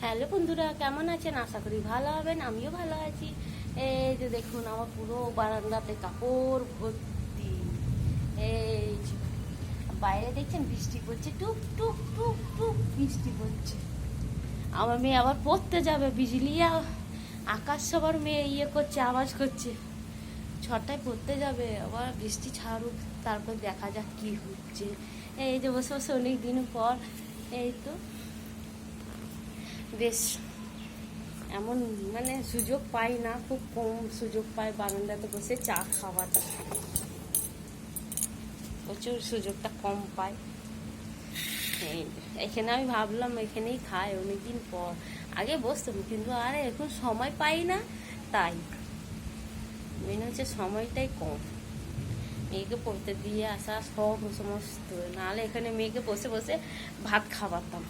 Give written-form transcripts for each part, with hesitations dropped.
Hello বন্ধুরা, কেমন আছেন? আশা করি ভালো হবেন। আমিও ভালো আছি। এই যে দেখুন, আমার পুরো বারান্দাতে কাপড় ভর্তি। এই যে বাইরে দেখছেন বৃষ্টি পড়ছে, টুপ টুপ টুপ টুপ বৃষ্টি পড়ছে। আমার মেয়ে আবার পড়তে যাবে, বিজলি আকাশ সবার মেয়ে করছে, আওয়াজ করছে। 6টায় পড়তে যাবে, আবার বৃষ্টি ছাড়ুক, তারপর দেখা যাক কি হচ্ছে। এই যে বসে বসে অনেক দিন পর এই তো বেশ এমন মানে সুযোগ পাই না, খুব কম সুযোগ পাই বারান্দাতে বসে চা খাওয়াটা, প্রচুর সুযোগটা কম পাই। এখানে আমি ভাবলাম এখানেই খাই অনেকদিন পর। আগে বসতাম, কিন্তু আরে এখন সময় পাই না, তাই মেন হচ্ছে সময়টাই কম। মেয়েকে পড়তে দিয়ে আসা সব সমস্ত, নাহলে এখানে মেয়েকে বসে বসে ভাত খাওয়াতাম।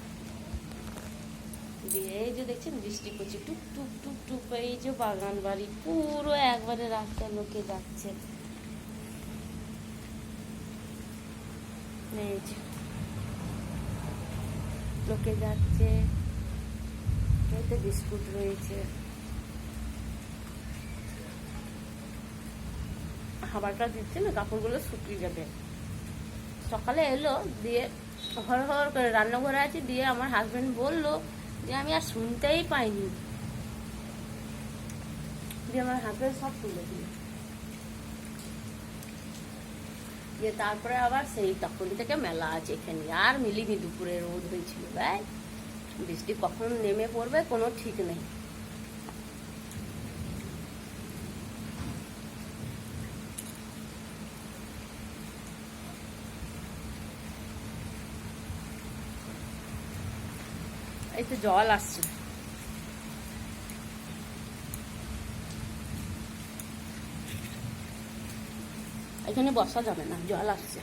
এই যে দেখছেন বৃষ্টি পড়ছে, টুক টুক টুক টুক। এই যে বাগান বাড়ি পুরো একবারে রাস্তা, লোকে যাচ্ছে। এই যে লোকে যাচ্ছে, এতে বিস্কুট রয়েছে। খাবারটা দিচ্ছে না, কাপড়গুলো শুকিয়ে যাবে। সকালে এলো, দিয়ে হর হর করে রান্নাঘরে আছে, দিয়ে আমার হাজবেন্ড বললো যে আমি আর শুনতেই পাইনি, দিয়ে আমার হাজবেন্ড সব তুলে দিল। দিয়ে তারপরে আবার সেই তখন থেকে মেলা আছে এখানে, আর মিলিনি। দুপুরে রোদ হয়েছিল, ভাই বৃষ্টি কখন নেমে পড়বে কোনো ঠিক নেই। এই তো জল আসছে, এখানে বসা যাবে না, জল আসছে।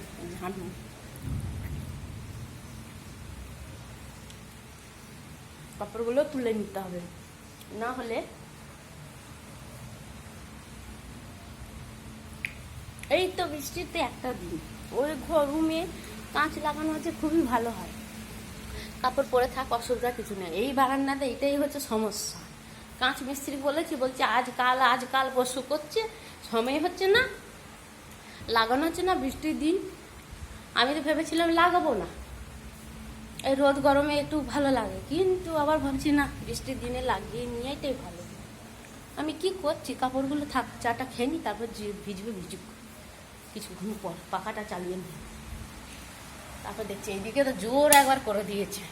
কাপড়গুলো তুলে নিতে হবে, না হলে এই তো বৃষ্টিতে একটা দিন ওই রুমে কাঁচ লাগানো আছে, খুবই ভালো হয়, কাপড় পরে থাক, অসুবিধা কিছু নেই। এই বারান্দাতে এটাই হচ্ছে সমস্যা। কাঁচ মিস্ত্রি বলছে আজকাল পরশু করছে, সময় হচ্ছে না, লাগানো হচ্ছে না। বৃষ্টির দিন আমি তো ভেবেছিলাম লাগাবো না, এই রোদ গরমে একটু ভালো লাগে, কিন্তু আবার ভাবছি না, বৃষ্টির দিনে লাগিয়ে নিয়েটাই ভালো। আমি কি করছি, কাপড়গুলো থাক, চাটা খেয়ে নি, তারপর ভিজুক কিছুক্ষণ পর পাখাটা চালিয়ে নি। তারপর দেখছি এইদিকে তো জোর একবার করে দিয়েছে।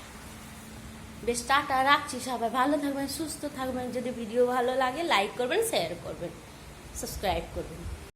বেশ, টাটা, রাখছি। সবাই ভালো থাকবেন, সুস্থ থাকবেন। যদি ভিডিও ভালো লাগে লাইক করবেন, শেয়ার করবেন, সাবস্ক্রাইব করবেন।